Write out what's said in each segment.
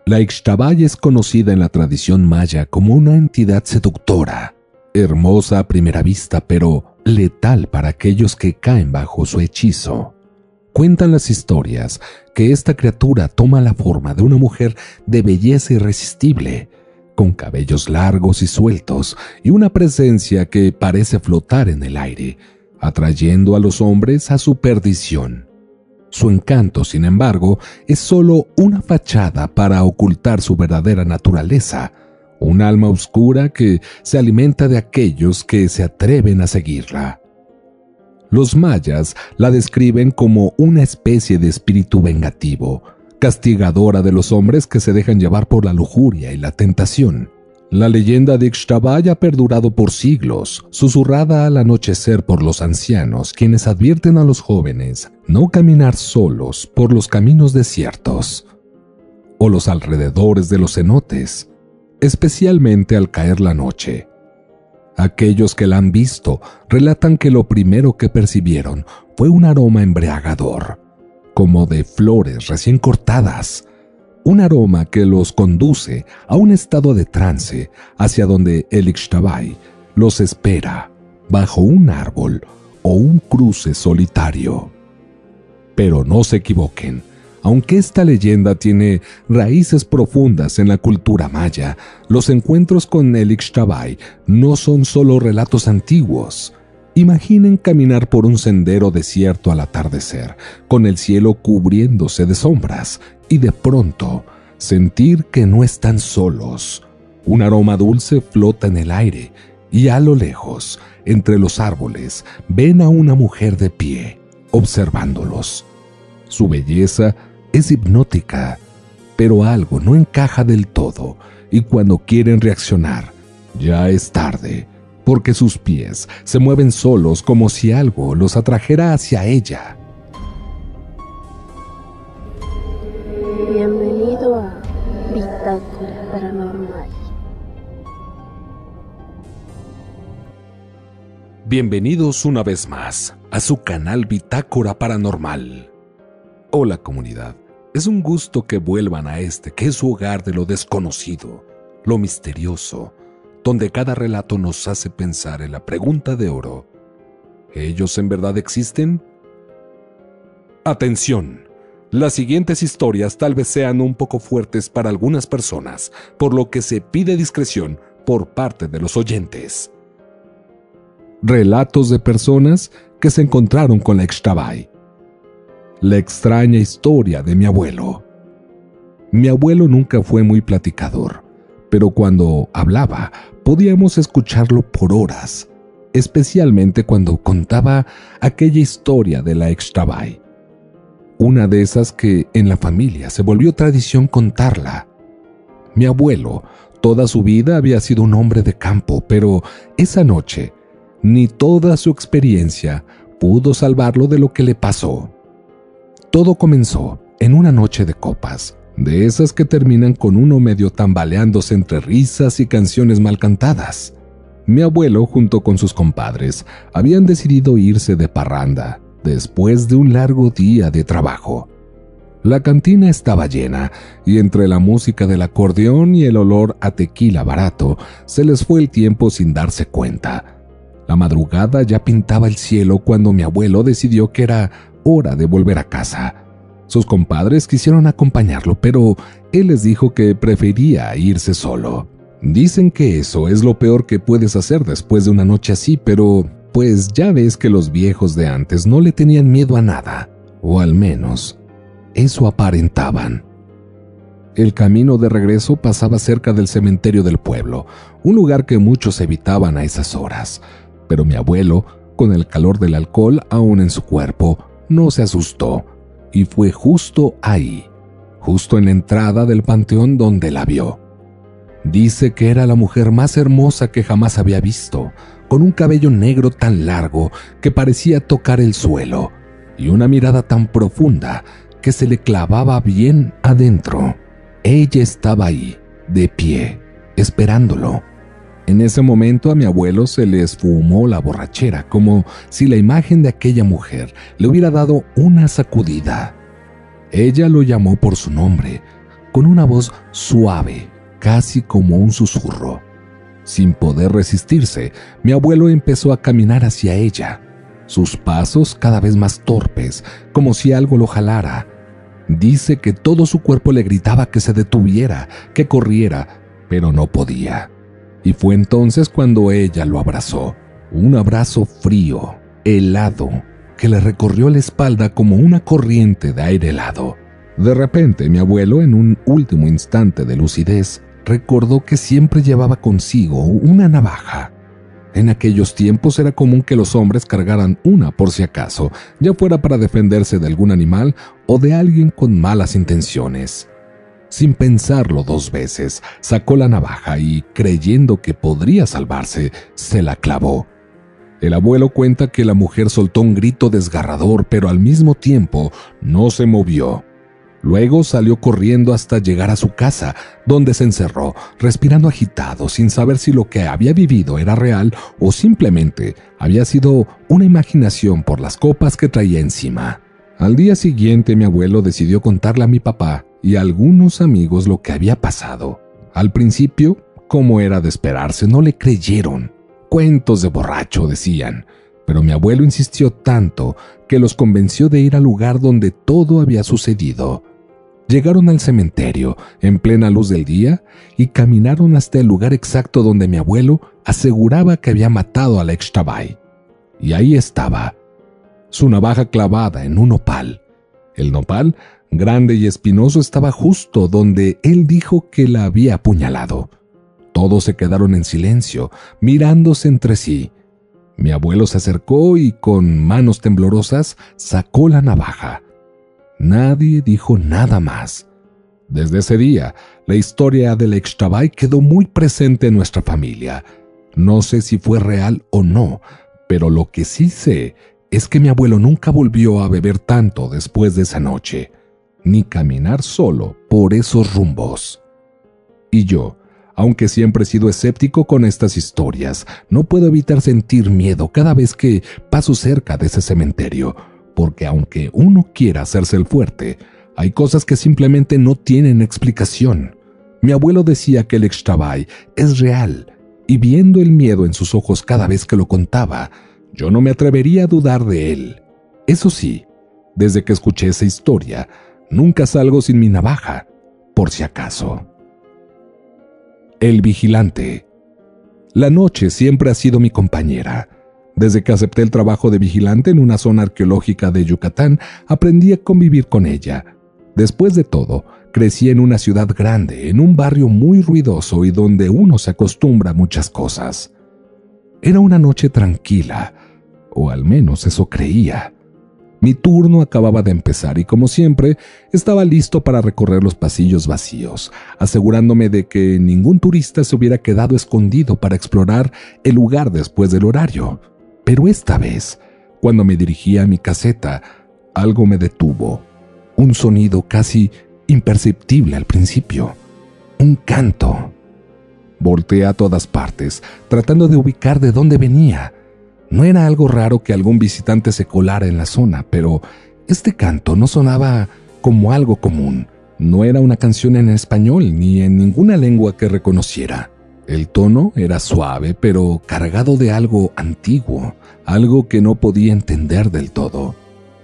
La Ixtabay es conocida en la tradición maya como una entidad seductora, hermosa a primera vista, pero letal para aquellos que caen bajo su hechizo. Cuentan las historias que esta criatura toma la forma de una mujer de belleza irresistible, con cabellos largos y sueltos y una presencia que parece flotar en el aire, atrayendo a los hombres a su perdición. Su encanto, sin embargo, es solo una fachada para ocultar su verdadera naturaleza, un alma oscura que se alimenta de aquellos que se atreven a seguirla. Los mayas la describen como una especie de espíritu vengativo, castigadora de los hombres que se dejan llevar por la lujuria y la tentación. La leyenda de Ixtabay ha perdurado por siglos, susurrada al anochecer por los ancianos, quienes advierten a los jóvenes no caminar solos por los caminos desiertos o los alrededores de los cenotes, especialmente al caer la noche. Aquellos que la han visto relatan que lo primero que percibieron fue un aroma embriagador, como de flores recién cortadas, un aroma que los conduce a un estado de trance hacia donde el Ixtabay los espera, bajo un árbol o un cruce solitario. Pero no se equivoquen, aunque esta leyenda tiene raíces profundas en la cultura maya, los encuentros con el Ixtabay no son solo relatos antiguos. Imaginen caminar por un sendero desierto al atardecer, con el cielo cubriéndose de sombras, y de pronto sentir que no están solos. Un aroma dulce flota en el aire, y a lo lejos, entre los árboles, ven a una mujer de pie, observándolos. Su belleza es hipnótica, pero algo no encaja del todo, y cuando quieren reaccionar, ya es tarde, porque sus pies se mueven solos como si algo los atrajera hacia ella. Bienvenido a Bitácora Paranormal. Bienvenidos una vez más a su canal Bitácora Paranormal. Hola comunidad, es un gusto que vuelvan a este que es su hogar de lo desconocido, lo misterioso, donde cada relato nos hace pensar en la pregunta de oro: ¿ellos en verdad existen? Atención, las siguientes historias tal vez sean un poco fuertes para algunas personas, por lo que se pide discreción por parte de los oyentes. Relatos de personas que se encontraron con la Ixtabay. La extraña historia de mi abuelo. Mi abuelo nunca fue muy platicador, pero cuando hablaba podíamos escucharlo por horas, especialmente cuando contaba aquella historia de la Ixtabay. Una de esas que en la familia se volvió tradición contarla. Mi abuelo, toda su vida había sido un hombre de campo, pero esa noche, ni toda su experiencia pudo salvarlo de lo que le pasó. Todo comenzó en una noche de copas, de esas que terminan con uno medio tambaleándose entre risas y canciones mal cantadas. Mi abuelo, junto con sus compadres, habían decidido irse de parranda después de un largo día de trabajo. La cantina estaba llena y entre la música del acordeón y el olor a tequila barato se les fue el tiempo sin darse cuenta. La madrugada ya pintaba el cielo cuando mi abuelo decidió que era hora de volver a casa. Sus compadres quisieron acompañarlo, pero él les dijo que prefería irse solo. Dicen que eso es lo peor que puedes hacer después de una noche así, pero pues ya ves que los viejos de antes no le tenían miedo a nada, o al menos eso aparentaban. El camino de regreso pasaba cerca del cementerio del pueblo, un lugar que muchos evitaban a esas horas, pero mi abuelo, con el calor del alcohol aún en su cuerpo, no se asustó, y fue justo ahí, justo en la entrada del panteón donde la vio. Dice que era la mujer más hermosa que jamás había visto, con un cabello negro tan largo que parecía tocar el suelo, y una mirada tan profunda que se le clavaba bien adentro. Ella estaba ahí, de pie, esperándolo. En ese momento a mi abuelo se le esfumó la borrachera, como si la imagen de aquella mujer le hubiera dado una sacudida. Ella lo llamó por su nombre, con una voz suave, casi como un susurro. Sin poder resistirse, mi abuelo empezó a caminar hacia ella, sus pasos cada vez más torpes, como si algo lo jalara. Dice que todo su cuerpo le gritaba que se detuviera, que corriera, pero no podía. Y fue entonces cuando ella lo abrazó, un abrazo frío, helado, que le recorrió la espalda como una corriente de aire helado. De repente, mi abuelo, en un último instante de lucidez, recordó que siempre llevaba consigo una navaja. En aquellos tiempos era común que los hombres cargaran una por si acaso, ya fuera para defenderse de algún animal o de alguien con malas intenciones. Sin pensarlo 2 veces, sacó la navaja y, creyendo que podría salvarse, se la clavó. El abuelo cuenta que la mujer soltó un grito desgarrador, pero al mismo tiempo no se movió. Luego salió corriendo hasta llegar a su casa, donde se encerró, respirando agitado, sin saber si lo que había vivido era real o simplemente había sido una imaginación por las copas que traía encima. Al día siguiente, mi abuelo decidió contarle a mi papá y a algunos amigos lo que había pasado. Al principio, como era de esperarse, no le creyeron. Cuentos de borracho, decían. Pero mi abuelo insistió tanto que los convenció de ir al lugar donde todo había sucedido. Llegaron al cementerio en plena luz del día y caminaron hasta el lugar exacto donde mi abuelo aseguraba que había matado a Alex Tabay. Y ahí estaba, su navaja clavada en un nopal. El nopal, grande y espinoso, estaba justo donde él dijo que la había apuñalado. Todos se quedaron en silencio, mirándose entre sí. Mi abuelo se acercó y con manos temblorosas sacó la navaja. Nadie dijo nada más. Desde ese día, la historia del Ixtabay quedó muy presente en nuestra familia. No sé si fue real o no, pero lo que sí sé es que mi abuelo nunca volvió a beber tanto después de esa noche, ni caminar solo por esos rumbos. Y yo, aunque siempre he sido escéptico con estas historias, no puedo evitar sentir miedo cada vez que paso cerca de ese cementerio, porque aunque uno quiera hacerse el fuerte, hay cosas que simplemente no tienen explicación. Mi abuelo decía que el Ixtabay es real, y viendo el miedo en sus ojos cada vez que lo contaba, yo no me atrevería a dudar de él. Eso sí, desde que escuché esa historia, nunca salgo sin mi navaja, por si acaso. El vigilante. La noche siempre ha sido mi compañera. Desde que acepté el trabajo de vigilante en una zona arqueológica de Yucatán, aprendí a convivir con ella. Después de todo, crecí en una ciudad grande, en un barrio muy ruidoso y donde uno se acostumbra a muchas cosas. Era una noche tranquila, o al menos eso creía. Mi turno acababa de empezar y, como siempre, estaba listo para recorrer los pasillos vacíos, asegurándome de que ningún turista se hubiera quedado escondido para explorar el lugar después del horario. Pero esta vez, cuando me dirigía a mi caseta, algo me detuvo. Un sonido casi imperceptible al principio. Un canto. Volteé a todas partes, tratando de ubicar de dónde venía. No era algo raro que algún visitante se colara en la zona, pero este canto no sonaba como algo común. No era una canción en español ni en ninguna lengua que reconociera. El tono era suave, pero cargado de algo antiguo, algo que no podía entender del todo.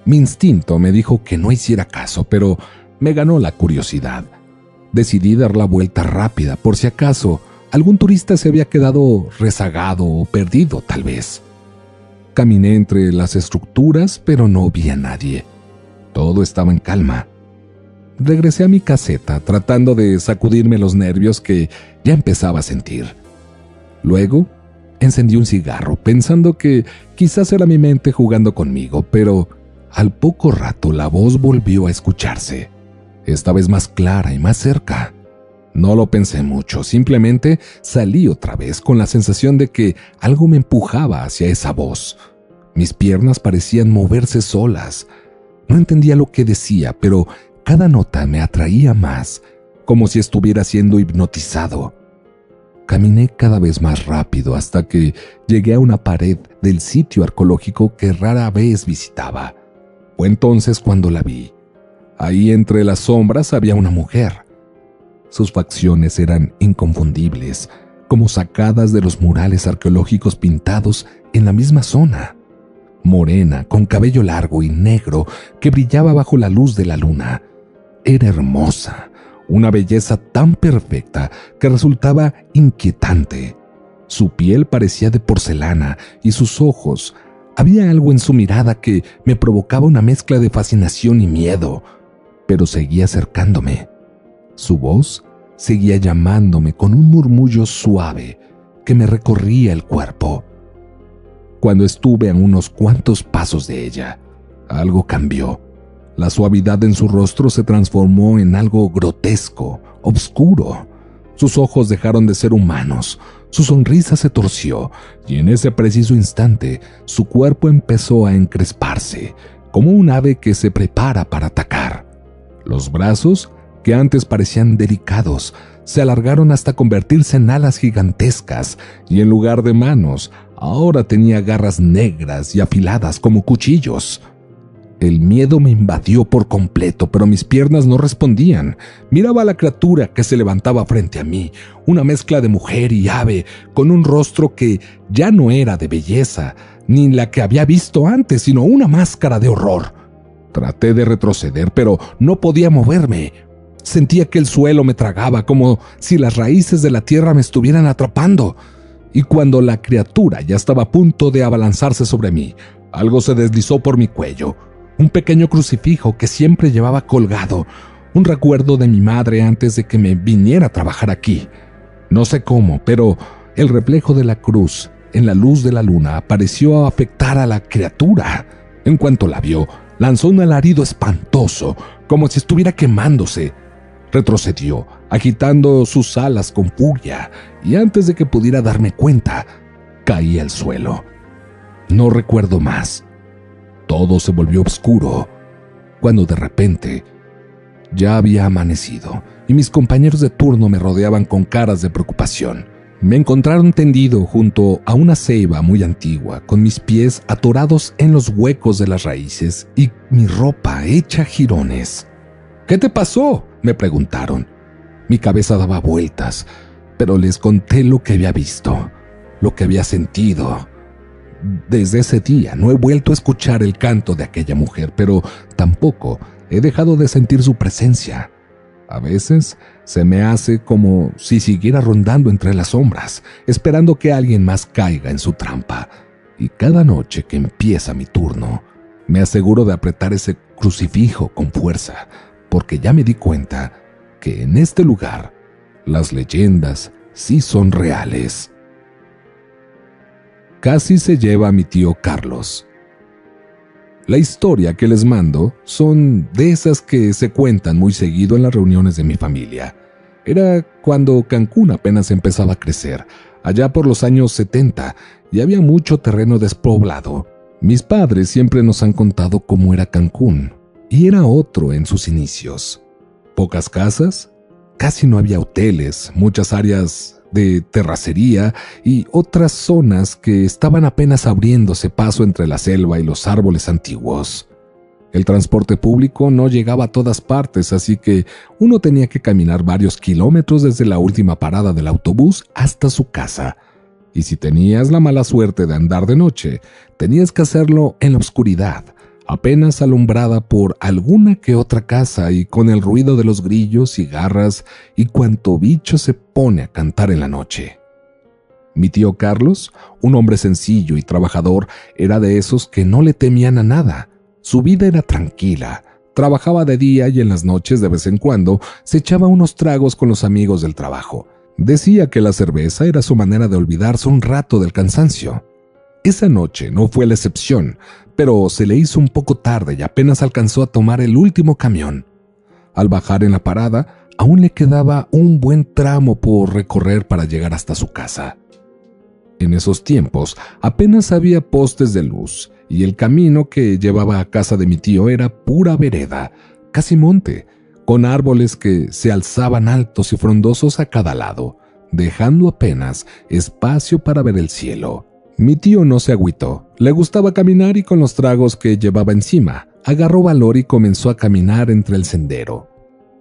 Mi instinto me dijo que no hiciera caso, pero me ganó la curiosidad. Decidí dar la vuelta rápida, por si acaso algún turista se había quedado rezagado o perdido, tal vez. Caminé entre las estructuras, pero no vi a nadie. Todo estaba en calma. Regresé a mi caseta, tratando de sacudirme los nervios que ya empezaba a sentir. Luego, encendí un cigarro, pensando que quizás era mi mente jugando conmigo, pero al poco rato la voz volvió a escucharse. Esta vez más clara y más cerca. No lo pensé mucho, simplemente salí otra vez con la sensación de que algo me empujaba hacia esa voz. Mis piernas parecían moverse solas. No entendía lo que decía, pero cada nota me atraía más, como si estuviera siendo hipnotizado. Caminé cada vez más rápido hasta que llegué a una pared del sitio arqueológico que rara vez visitaba. Fue entonces cuando la vi. Ahí entre las sombras había una mujer. Sus facciones eran inconfundibles, como sacadas de los murales arqueológicos pintados en la misma zona. Morena, con cabello largo y negro que brillaba bajo la luz de la luna. Era hermosa, una belleza tan perfecta que resultaba inquietante. Su piel parecía de porcelana y sus ojos, había algo en su mirada que me provocaba una mezcla de fascinación y miedo, pero seguía acercándome. Su voz seguía llamándome con un murmullo suave que me recorría el cuerpo. Cuando estuve a unos cuantos pasos de ella, algo cambió. La suavidad en su rostro se transformó en algo grotesco, oscuro. Sus ojos dejaron de ser humanos, su sonrisa se torció y en ese preciso instante su cuerpo empezó a encresparse, como un ave que se prepara para atacar. Los brazos, que antes parecían delicados, se alargaron hasta convertirse en alas gigantescas y en lugar de manos, ahora tenía garras negras y afiladas como cuchillos. El miedo me invadió por completo, pero mis piernas no respondían. Miraba a la criatura que se levantaba frente a mí, una mezcla de mujer y ave, con un rostro que ya no era de belleza, ni la que había visto antes, sino una máscara de horror. Traté de retroceder, pero no podía moverme. Sentía que el suelo me tragaba, como si las raíces de la tierra me estuvieran atrapando. Y cuando la criatura ya estaba a punto de abalanzarse sobre mí, algo se deslizó por mi cuello. Un pequeño crucifijo que siempre llevaba colgado, un recuerdo de mi madre antes de que me viniera a trabajar aquí. No sé cómo, pero el reflejo de la cruz en la luz de la luna pareció afectar a la criatura. En cuanto la vio, lanzó un alarido espantoso, como si estuviera quemándose. Retrocedió, agitando sus alas con furia, y antes de que pudiera darme cuenta, caí al suelo. No recuerdo más. Todo se volvió oscuro, cuando de repente ya había amanecido y mis compañeros de turno me rodeaban con caras de preocupación. Me encontraron tendido junto a una ceiba muy antigua, con mis pies atorados en los huecos de las raíces y mi ropa hecha jirones. «¿Qué te pasó?», me preguntaron. Mi cabeza daba vueltas, pero les conté lo que había visto, lo que había sentido. Desde ese día no he vuelto a escuchar el canto de aquella mujer, pero tampoco he dejado de sentir su presencia. A veces se me hace como si siguiera rondando entre las sombras, esperando que alguien más caiga en su trampa. Y cada noche que empieza mi turno, me aseguro de apretar ese crucifijo con fuerza, porque ya me di cuenta que en este lugar las leyendas sí son reales. Casi se lleva a mi tío Carlos. La historia que les mando son de esas que se cuentan muy seguido en las reuniones de mi familia. Era cuando Cancún apenas empezaba a crecer, allá por los años 70, y había mucho terreno despoblado. Mis padres siempre nos han contado cómo era Cancún, y era otro en sus inicios. Pocas casas, casi no había hoteles, muchas áreas de terracería y otras zonas que estaban apenas abriéndose paso entre la selva y los árboles antiguos. El transporte público no llegaba a todas partes, así que uno tenía que caminar varios kilómetros desde la última parada del autobús hasta su casa. Y si tenías la mala suerte de andar de noche, tenías que hacerlo en la oscuridad, apenas alumbrada por alguna que otra casa y con el ruido de los grillos y garras y cuanto bicho se pone a cantar en la noche. Mi tío Carlos, un hombre sencillo y trabajador, era de esos que no le temían a nada. Su vida era tranquila, trabajaba de día y en las noches de vez en cuando se echaba unos tragos con los amigos del trabajo. Decía que la cerveza era su manera de olvidarse un rato del cansancio. Esa noche no fue la excepción, pero se le hizo un poco tarde y apenas alcanzó a tomar el último camión. Al bajar en la parada, aún le quedaba un buen tramo por recorrer para llegar hasta su casa. En esos tiempos apenas había postes de luz y el camino que llevaba a casa de mi tío era pura vereda, casi monte, con árboles que se alzaban altos y frondosos a cada lado, dejando apenas espacio para ver el cielo. Mi tío no se agüitó, le gustaba caminar y con los tragos que llevaba encima, agarró valor y comenzó a caminar entre el sendero.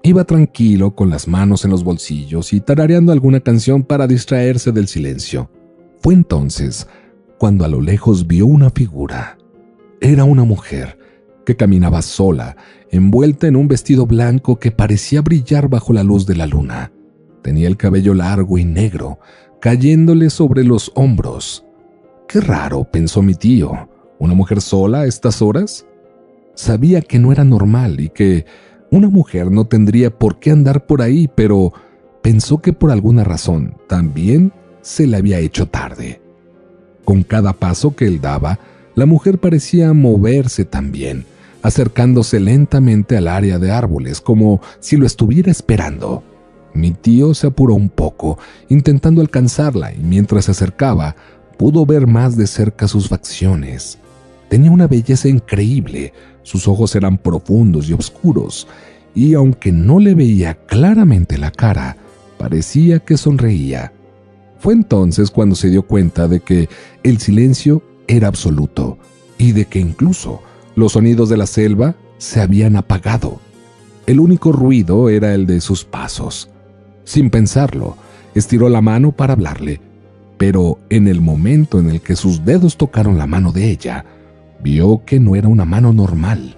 Iba tranquilo con las manos en los bolsillos y tarareando alguna canción para distraerse del silencio. Fue entonces cuando a lo lejos vio una figura. Era una mujer que caminaba sola, envuelta en un vestido blanco que parecía brillar bajo la luz de la luna. Tenía el cabello largo y negro, cayéndole sobre los hombros. «Qué raro», pensó mi tío, «¿una mujer sola a estas horas?». Sabía que no era normal y que una mujer no tendría por qué andar por ahí, pero pensó que por alguna razón también se le había hecho tarde. Con cada paso que él daba, la mujer parecía moverse también, acercándose lentamente al área de árboles, como si lo estuviera esperando. Mi tío se apuró un poco, intentando alcanzarla, y mientras se acercaba, pudo ver más de cerca sus facciones. Tenía una belleza increíble, sus ojos eran profundos y oscuros, y aunque no le veía claramente la cara, parecía que sonreía. Fue entonces cuando se dio cuenta de que el silencio era absoluto y de que incluso los sonidos de la selva se habían apagado. El único ruido era el de sus pasos. Sin pensarlo, estiró la mano para hablarle, pero en el momento en el que sus dedos tocaron la mano de ella, vio que no era una mano normal.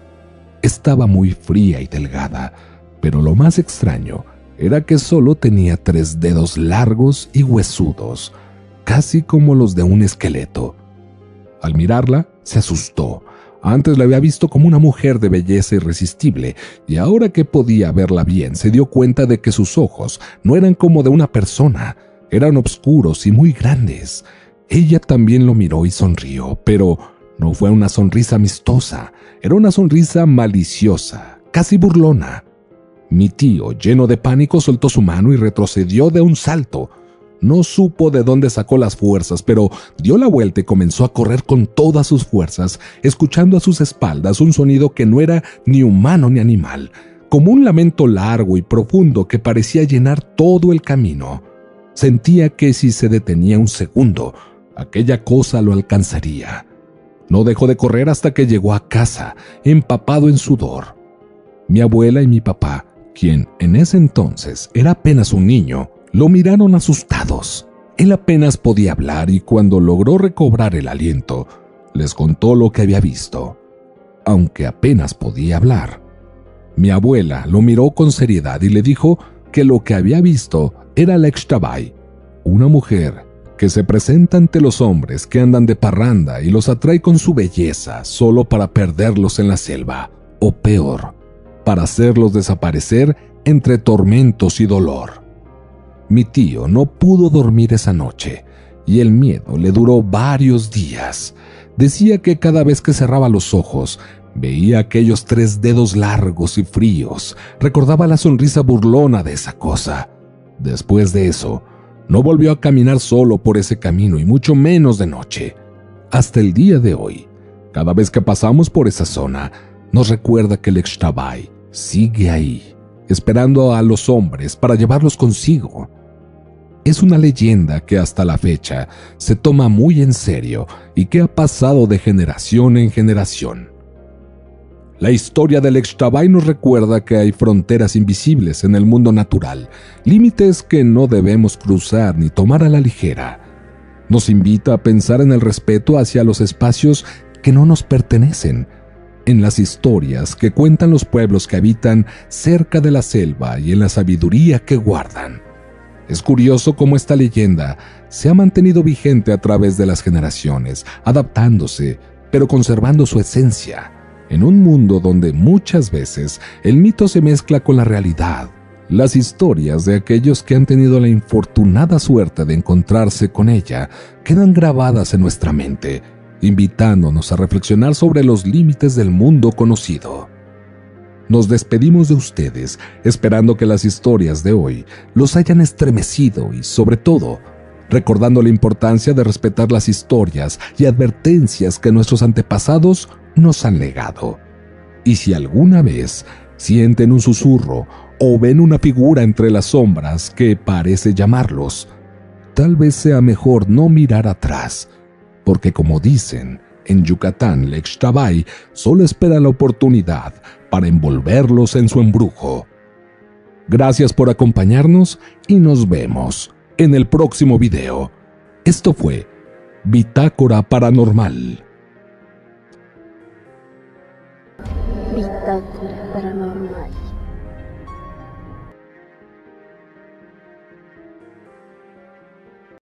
Estaba muy fría y delgada, pero lo más extraño era que solo tenía 3 dedos largos y huesudos, casi como los de un esqueleto. Al mirarla, se asustó. Antes la había visto como una mujer de belleza irresistible, y ahora que podía verla bien, se dio cuenta de que sus ojos no eran como de una persona, eran oscuros y muy grandes. Ella también lo miró y sonrió, pero no fue una sonrisa amistosa, era una sonrisa maliciosa, casi burlona. Mi tío, lleno de pánico, soltó su mano y retrocedió de un salto. No supo de dónde sacó las fuerzas, pero dio la vuelta y comenzó a correr con todas sus fuerzas, escuchando a sus espaldas un sonido que no era ni humano ni animal, como un lamento largo y profundo que parecía llenar todo el camino. Sentía que si se detenía un segundo, aquella cosa lo alcanzaría. No dejó de correr hasta que llegó a casa, empapado en sudor. Mi abuela y mi papá, quien en ese entonces era apenas un niño, lo miraron asustados. Él apenas podía hablar y cuando logró recobrar el aliento, les contó lo que había visto, aunque apenas podía hablar. Mi abuela lo miró con seriedad y le dijo que lo que había visto era la Ixtabay, una mujer que se presenta ante los hombres que andan de parranda y los atrae con su belleza solo para perderlos en la selva, o peor, para hacerlos desaparecer entre tormentos y dolor. Mi tío no pudo dormir esa noche y el miedo le duró varios días. Decía que cada vez que cerraba los ojos, veía aquellos 3 dedos largos y fríos, recordaba la sonrisa burlona de esa cosa. Después de eso, no volvió a caminar solo por ese camino y mucho menos de noche. Hasta el día de hoy, cada vez que pasamos por esa zona, nos recuerda que el Ixtabay sigue ahí, esperando a los hombres para llevarlos consigo. Es una leyenda que hasta la fecha se toma muy en serio y que ha pasado de generación en generación. La historia del Ixtabay nos recuerda que hay fronteras invisibles en el mundo natural, límites que no debemos cruzar ni tomar a la ligera. Nos invita a pensar en el respeto hacia los espacios que no nos pertenecen, en las historias que cuentan los pueblos que habitan cerca de la selva y en la sabiduría que guardan. Es curioso cómo esta leyenda se ha mantenido vigente a través de las generaciones, adaptándose, pero conservando su esencia, en un mundo donde muchas veces el mito se mezcla con la realidad. Las historias de aquellos que han tenido la infortunada suerte de encontrarse con ella quedan grabadas en nuestra mente, invitándonos a reflexionar sobre los límites del mundo conocido. Nos despedimos de ustedes, esperando que las historias de hoy los hayan estremecido y, sobre todo, recordando la importancia de respetar las historias y advertencias que nuestros antepasados nos han legado. Y si alguna vez sienten un susurro o ven una figura entre las sombras que parece llamarlos, tal vez sea mejor no mirar atrás, porque como dicen, en Yucatán, la Ixtabay solo espera la oportunidad para envolverlos en su embrujo. Gracias por acompañarnos y nos vemos en el próximo video. Esto fue Bitácora Paranormal. Bitácora Paranormal.